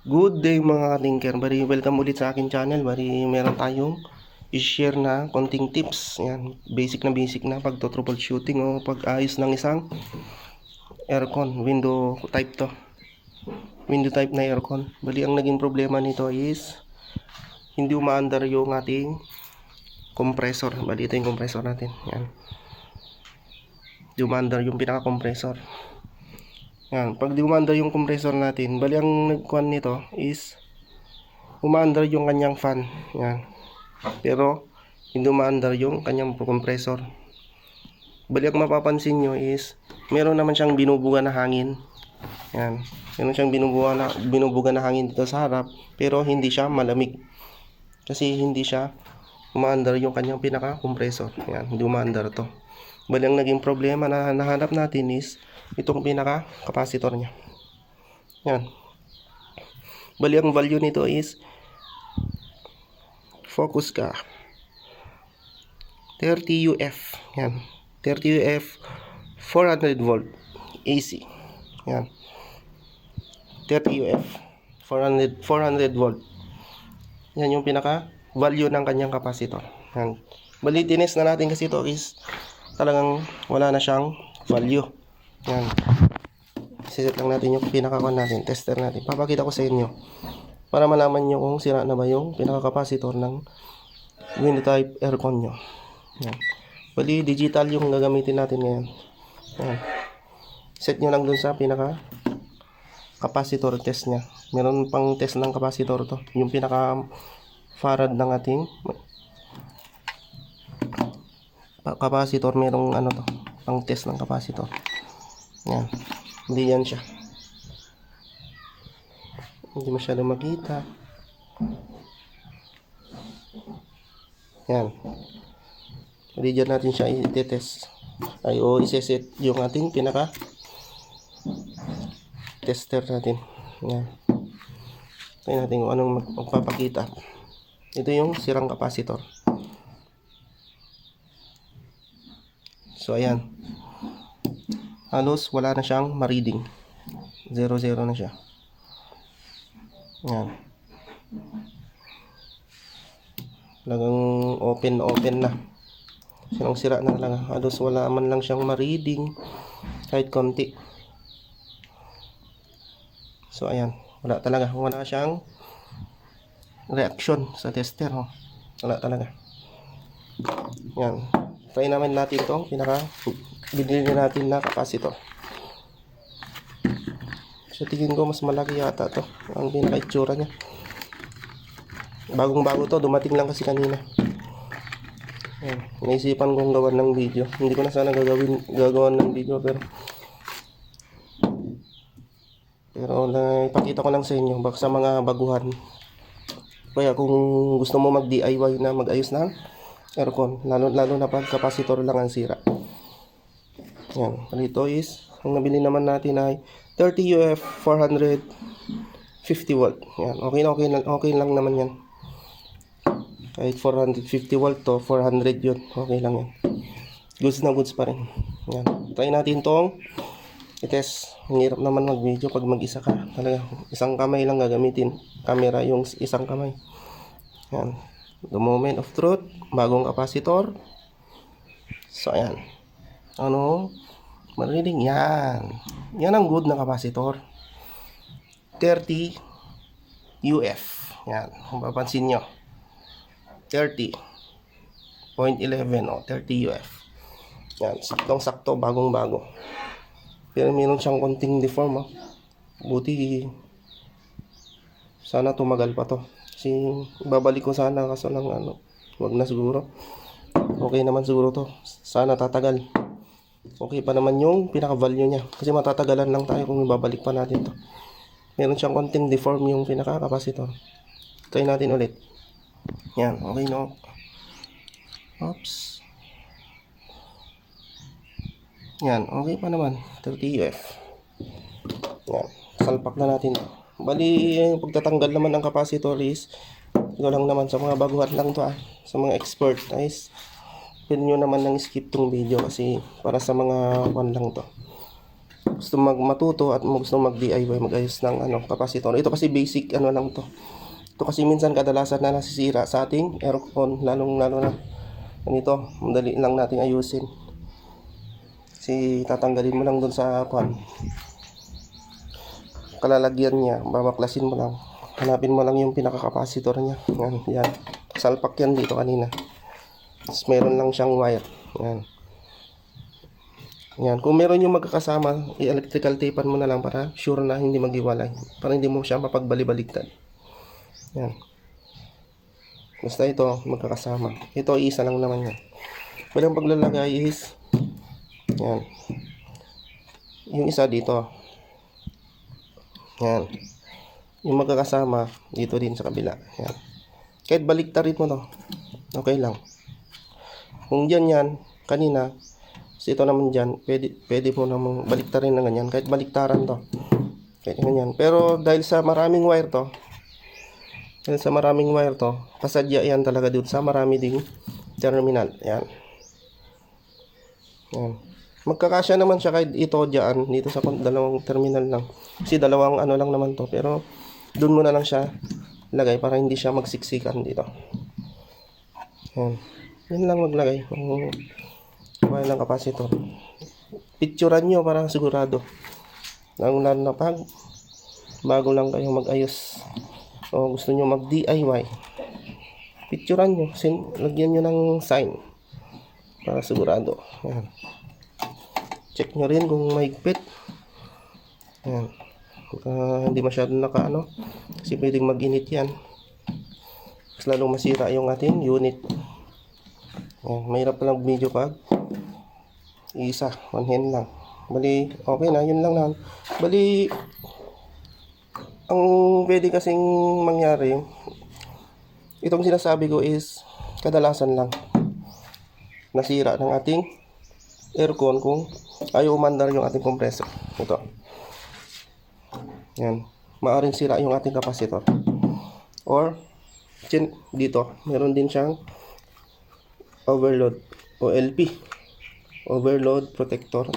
Good day mga tinker. Bari, welcome ulit sa akin channel. Bari, meron tayong i-share na konting tips. Yan, basic na pagto-troubleshooting o pag-ayos ng isang aircon. Window type to. Window type na aircon. Bali, ang naging problema nito is hindi umaandar yung ating compressor. Bali, ito yung compressor natin. Yan. Hindi umaandar yung pinaka-compressor. Yan, pag di umandar yung compressor natin, bali ang nagkuhan nito is umandar yung kanyang fan. Yan. Pero hindi umandar yung kanyang compressor. Bali ang mapapansin nyo is meron naman siyang binubuga na hangin. Yan. Meron siyang binubuga na hangin dito sa harap, pero hindi siya malamig. Kasi hindi siya umandar yung kanyang pinaka-compressor. Yan, hindi umandar to. Bali ang naging problema na nahanap natin is itong pinaka-capacitor niya. Yan. Bali ang value nito is focus ka 30 UF. Yan. 30 UF 400 volt AC. Yan. 30 UF 400 volt. Yan yung pinaka value ng kanyang capacitor. Yan. Bali tines na natin kasi ito is talagang wala na siyang value. Yan. Siset lang natin yung pinaka-con natin, tester natin. Papakita ko sa inyo para malaman nyo kung sira na ba yung pinaka-capacitor ng window type aircon nyo. Yan. Bali digital yung gagamitin natin ngayon. Yan. Set nyo lang dun sa pinaka-capacitor test nya. Meron pang test ng capacitor to. Yung pinaka-farad ng ating capacitor, merong ano to, pang test ng capacitor. Yan. Hindi yan siya. Hindi masyado makita. Yan. Hindi dyan natin siya i-test. Ay o iseset yung ating pinaka tester natin. Yan. Tingnan natin kung anong magpapakita. Ito yung sirang capacitor. So ayan. Halos wala na siyang ma-reading. 0-0 na siya. Yan. Talagang open na. Sinang sira na talaga. Halos wala man lang siyang ma-reading kahit konti. So ayan. Wala talaga. Wala siyang reaction sa tester. Oh. Wala talaga. Yan. Try naman natin itong binili natin na capacitor. So tingin ko mas malaki yata to ang pinaka-itsura niya. Bagong-bago to, dumating lang kasi kanina. Ayan, naisipan kong gawan ng video. Hindi ko na sana gagawan ng video pero ipakita ko lang sa inyo baka sa mga baguhan. Kaya kung gusto mo mag-DIY na mag-ayos ng aircon, lalo na pag capacitor lang ang sira. Yan, dito is ang nabili naman natin ay 30 UF 450 volt. Yan, okay lang naman yan. Kahit 450 volt to 400 yun, okay lang yan. Goods na goods pa rin. Yan, try natin tong i-test. Ang hirap naman mag-video pag mag-isa ka. Talaga, isang kamay lang gagamitin. Camera yung isang kamay. Yan, the moment of truth, bagong capacitor. So ayan. Ano? Marinig yan. Yan ang good na capacitor. 30 UF. Yan. Kung papansin nyo. 30.11 o 30 UF. Yan. Saktong-sakto. Bagong-bago. Pero meron siyang konting deform. Buti sana tumagal pa to. Kasi babalik ko sana kaso lang wag na siguro. Okay naman siguro to. Sana tatagal. Okay pa naman yung pinaka-value niya. Kasi matatagalan lang tayo kung ibabalik pa natin to. Meron siyang konting deform yung pinaka-capacitor. Try natin ulit. Yan. Okay no. Oops. Yan. Okay pa naman. 30 UF. Yan. Salpak na natin. Bali, pagtatanggal naman ng capacitor is ito lang naman sa mga baguhan lang to sa mga expert guys. Pwede nyo naman nang skip tong video kasi para sa mga one lang to. gusto matuto at gusto mag-DIY, mag-ayos ng capacitor. Ito kasi basic lang to. Ito kasi minsan kadalasan na nasisira sa ating aircon, lalong lalo na ganito, madali lang nating ayusin. Kasi tatanggalin mo lang dun sa kalalagyan niya, babaklasin mo lang. Hanapin mo lang yung pinaka-capacitor niya. Yan. Salpak yan dito kanina. Tapos meron lang siyang wire. Yan. Kung meron yung magkakasama, i-electrical tapean mo na lang para sure na hindi maghiwalay. Para hindi mo siya mapagbali-baligtad. Yan. Basta ito, magkakasama. Ito, isa lang naman yan. Walang paglalagay is, yan. Yung isa dito. Yan. Yung magkakasama, dito din sa kabila. Yan. Kahit baliktarin mo to, okay lang. Kung yan, kanina, ito naman dyan, pwede mo namang baliktarin na ganyan. Kahit baliktaran to. Kahit ganyan. Pero dahil sa maraming wire to, pasadya yan talaga dito sa marami ding terminal. Yan. Yan. Magkakasya naman siya kahit ito dyan, dito sa dalawang terminal lang. Kasi dalawang lang naman to. Pero doon mo na lang siya lagay para hindi siya magsiksikan dito. Yan. Yan lang maglagay. Kaya ng capacitor. Picturean nyo para sigurado. Lalo na pag bago lang kayo mag-ayos o gusto nyo mag-DIY, picturean nyo. Lagyan nyo ng sign para sigurado. Yan. Check nyo rin kung mahigpit. Yan. Hindi masyadong kasi pwedeng mag-init yan. Mas lalong masira yung ating unit. Yan. Mahirap palang video pag isa, one hand lang. Bali, okay na, yun lang naman. Bali, ang pwede kasing mangyari, itong sinasabi ko is, kadalasan lang, nasira ng ating aircon kung ayaw umandar yung ating compressor. Ito. Yan. Maaring sira yung ating capacitor. Or, dito, meron din siyang overload o LP. Overload protector.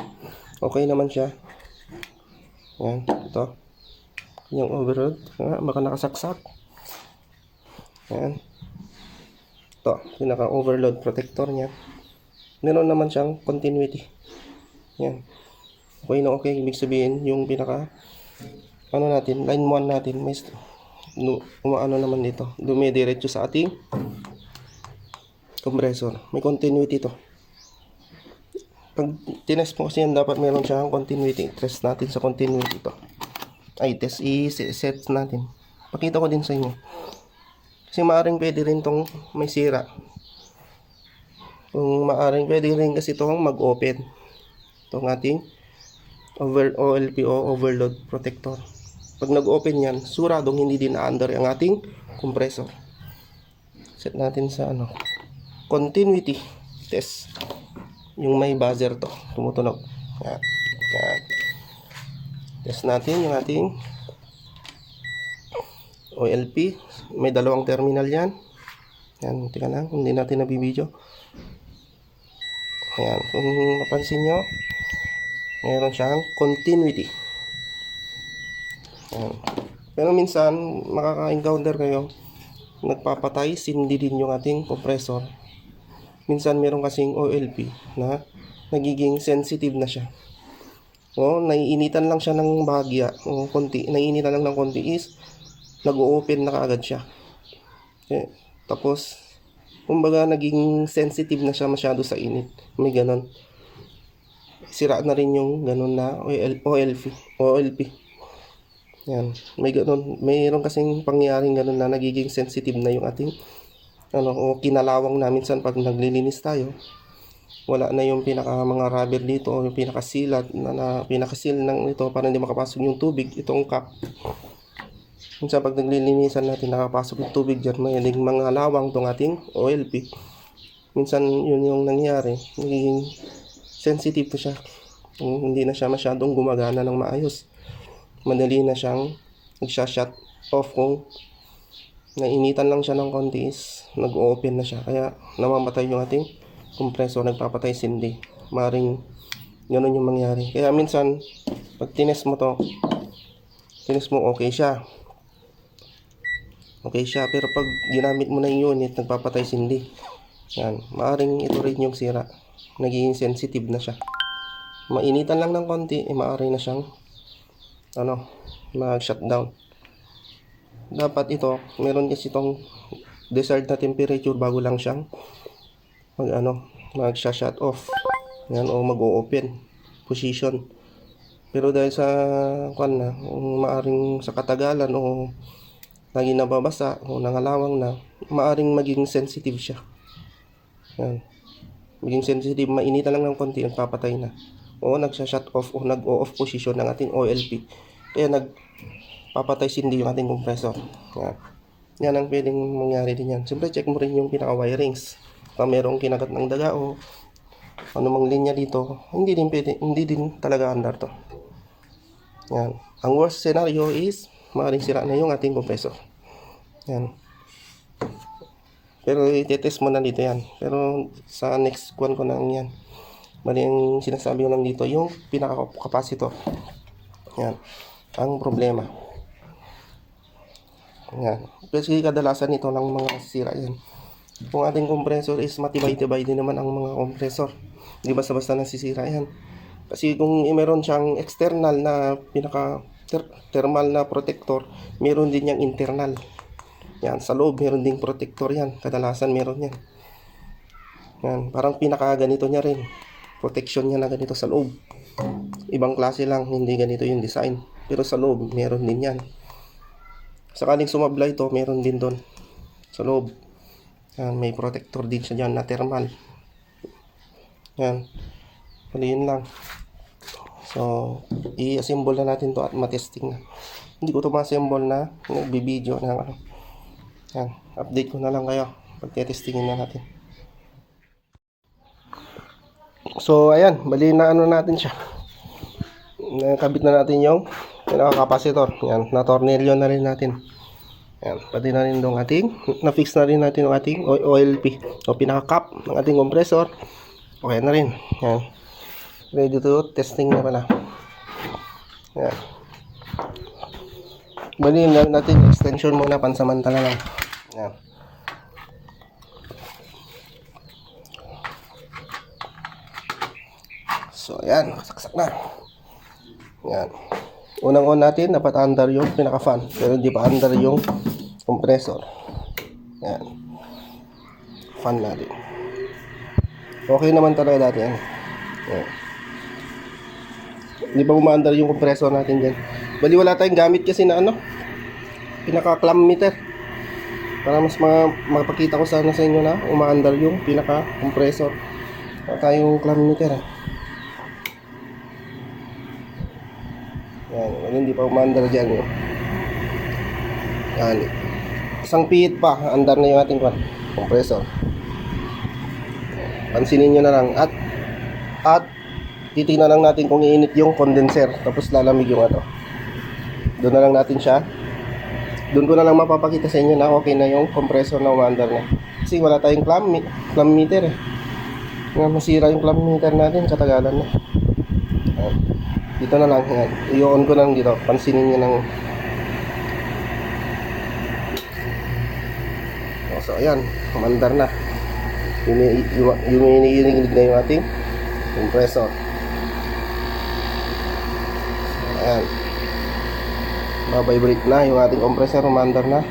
Okay naman siya. Yan, ito. Yung overload, baka nakasaksak. Yan. Ito, pinaka-overload protector niya. Meron naman siyang continuity. Yan. Okay na okay. Ibig sabihin, yung pinaka, natin, line 1 natin, may naman dito. Dumidiretso sa ating compressor. May continuity to. Pag tinest mo kasi yan, dapat meron siyang continuity. Test natin sa continuity ito. Test i-set natin. Pakita ko din sa inyo. Kasi maaring pwede rin tong may sira. Kung maaring pwede rin kasi itong mag-open. Itong ating OLPO, overload protector. Pag nag-open yan, suradong hindi din na-under ang ating compressor. Set natin sa continuity test. Yung may buzzer to, tumutunog. Yan. Yan. Test natin yung ating OLP. May dalawang terminal yan. Yan, tika lang, hindi natin nabibidyo. Ayan, kung mapansin nyo, meron siyang continuity. Ayan. Pero minsan, makaka-encounter kayo, nagpapatay, sindi din yung ating compressor. Minsan meron kasing OLP na nagiging sensitive na siya. O naiinitan lang siya ng bahagya o konti, naiinitan lang ng konti is nag-o-open na kaagad siya. Okay. Tapos kumbaga naging sensitive na siya masyado sa init. May ganon. Sira na rin yung ganon na OLP. Yan. May ganon. Mayroon kasing pangyayaring ganon na nagiging sensitive na yung ating o kinalawang namin minsan pag naglilinis tayo, wala na yung mga rubber dito o yung pinakasilat na pinakasil ng ito para hindi makapasok yung tubig, itong cap. Minsan pag naglilinisan natin, nakapasok yung tubig dyan, may mga lawang itong ating OLP. Minsan yun yung nangyayari, nagiging sensitive to siya. Hindi na siya masyadong gumagana ng maayos. Madali na siyang nag-shut off kung nainitan lang siya ng konti is nag-open na siya. Kaya namamatay yung ating compressor, nagpapatay sindi. Maring Ganun yung mangyari. Kaya minsan, pag tinest mo to, okay siya. Okay siya, pero pag ginamit mo na yung unit, nagpapatay sindi. Yan, maaring ito rin yung sira. Nagiging sensitive na siya. Mainitan lang ng konti, maaari na siyang mag-shutdown. Dapat ito, meron kasi itong desired na temperature bago lang siyang mag-shut off. Yan, o mag-o-open position. Pero dahil sa maaring sa katagalan o lagi nababasa o nangalawang na, maaring maging sensitive siya. Yan. Maging sensitive, mainitan lang ng konti, nagpapatay na. O nagsha-shut off o nag-o-off position ng ating OLP. Kaya nagpapatay sindi yung ating compressor. Yan. Yan ang pwedeng mangyari din yan. Siyempre check mo rin yung pinaka-wirings. Kung merong kinagat ng daga o anumang linya dito, hindi din talaga andar to. Yan. Ang worst scenario is maaaring sira na yung ating compressor. Yan. Pero i-test mo na dito yan. Pero sa next one ko na yan. Mali ang sinasabi ko lang dito, yung pinaka-capacitor. Yan. Ang problema. Yan. Kasi kadalasan ito ng mga sira yan. Kung ating compressor is matibay-tibay din naman ang mga compressor. Hindi basta-basta nasisira yan. Kasi kung meron siyang external na pinaka-thermal na protector, meron din yung internal. Yan, sa loob meron ding protector yan. Kadalasan meron yan. Yan, parang pinaka-ganito niya rin. Protection niya na ganito sa loob. Ibang klase lang, hindi ganito yung design. Pero sa loob, meron din yan. Sakaling sumablay ito, meron din doon. Sa loob. Yan, may protector din siya dyan na thermal. Yan. Pali yun lang. So, i-assemble na natin to at matesting na. Hindi ko to ma-assemble na nagbibideo na yan, update ko na lang kayo pag testingin na natin. So ayan, bali na natin siya. Nakabit na natin yung pinaka-capacitor. Yan, na-tornilyo na rin natin. Yan, pati na rin dong na-fix na rin natin yung ating OLP o pinaka-cap ng ating compressor. Okay na rin. Yan. Ready to testing na pala. Yan. Bali na natin extension muna pansamantala lang. Yan. So ayan, saksak na. Yan. Unang-on natin, dapat under yung pinaka-fan. Pero hindi pa under yung compressor. Yan. Fan natin. Okay naman talaga dati yan. Yan. Hindi pa umaandar yung compressor natin dyan. Bali wala tayong gamit kasi na pinaka-clamp meter. Para mas mapakita ko sana sa inyo na umaandar yung pinaka-compressor. Wala tayong clamp meter. Yan, hindi pa umaandar dyan. Yan. Isang pihit pa, andar na yung ating compressor. Pansinin nyo na lang. At titingnan lang natin kung iinit yung condenser. Tapos lalamig yung doon na lang natin siya. Doon ko na lang mapapakita sa inyo na okay na yung compressor na umaandar na. Kasi wala tayong clamp meter eh. Masira yung clamp meter natin, katagalan na. Yan. Dito na lang, yan. I-on ko lang dito. Pansinin nyo ng... So, ayan. Umandar na. Iniinig na yung ating compressor. So, ayan. Mabibrate na yung ating compressor. Umandar na.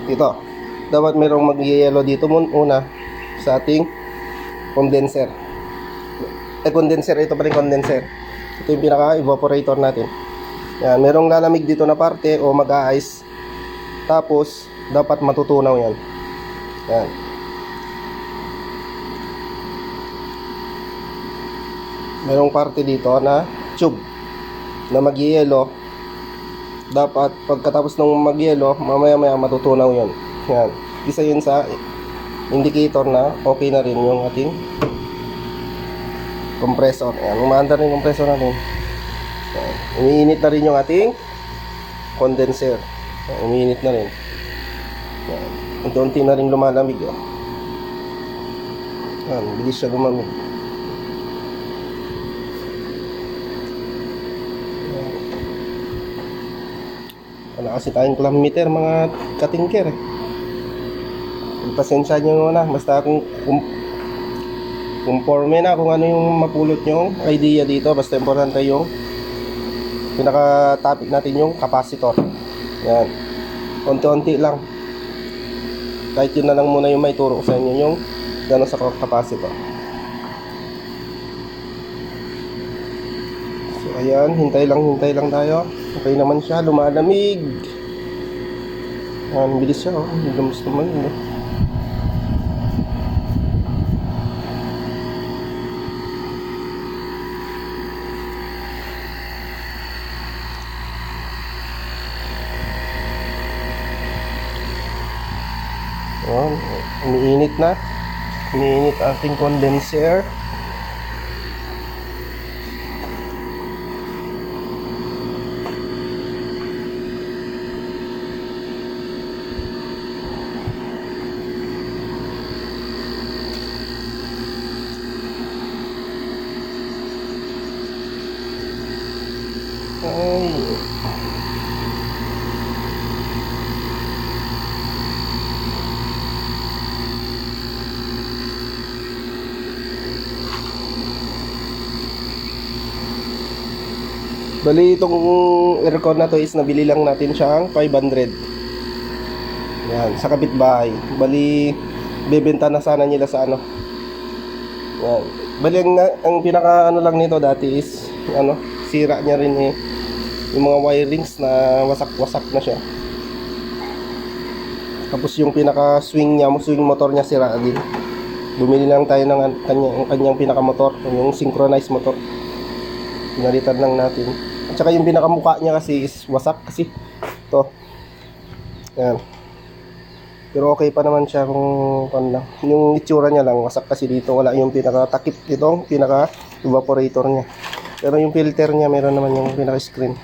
Ito. Dapat merong mag-yellow dito muna sa ating condenser. Condenser. Ito pa rin condenser. Ito yung pinaka-evaporator natin. Yan, merong lalamig dito na parte o mag-a-ice. Tapos, dapat matutunaw yan. Yan. Merong parte dito na tube na mag-yellow. Dapat, pagkatapos ng mag-yellow, mamaya-maya matutunaw yun. Yan. Isa yun sa indicator na okay na rin yung ating compressor. Ayan, umaandar na yung compressor natin. Ayan, umiinit na rin yung ating condenser. Ayan, umiinit na rin. Ayan, unti-unti na rin lumalamig. Ayan, bilis siya lumamig. Wala kasi tayong clam meter mga katingker eh. Pasensya nyo na, basta conforme na kung ano yung mapulot nyo idea dito. Basta importante yung pinaka-topic natin yung capacitor. Yan, konti-unti lang, kahit yun na lang muna yung may turo sa inyo yung gano'n sa capacitor. So ayan, hintay lang tayo. Okay naman siya, lumalamig. Yan, bilis siya oh, gusto naman eh. Ayan, umiinit na. Umiinit ating condenser. Ay. Bali itong aircon na to is nabili lang natin siyang 500. Yan, sa kapitbahay. Bali bebenta na sana nila sa ano. Yan. Bali ang pinaka ano lang nito dati is ano, sira niya rin eh. Yung mga wirings na wasak-wasak na siya. Tapos yung pinaka swing niya, swing motor niya sira din. Bumili lang tayo ng kanyang pinaka motor, yung synchronized motor. Pinalitan lang natin. At saka yung pinakamukha niya kasi is wasak kasi ito. Yan. Pero okay pa naman siya kung lang. Yung itsura niya lang wasak kasi dito, wala yung pinaka-takip dito, pinaka evaporator niya. Pero yung filter niya meron naman yung pinaka screen.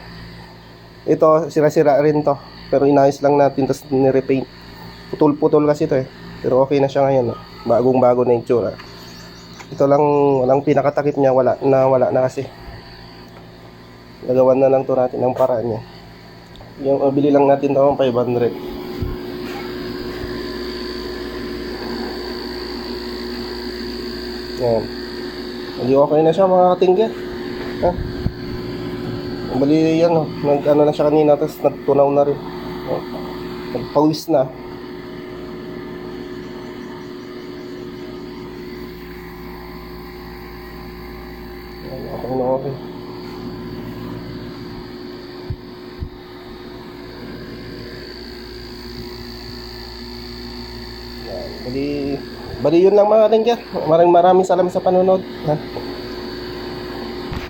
Ito sira-sira rin to, pero inayos lang natin tapos ni-repaint. Putol-putol kasi ito eh. Pero okay na siya ngayon, bagong-bago na yung itsura. Ito lang, walang pinakatakip niya, wala na kasi. Gagawan na lang to natin ang paraan niya. Yung bili lang natin ito 500. Yan. Hindi okay na siya mga katingger. Ha? Bali yan oh. Nag-ano na siya kanina tapos nagtunaw na rin. Oh. Nagpawis na. Yan, okay na okay. Bali yun lang mga katingger. Maraming salamat sa panonood. Ha?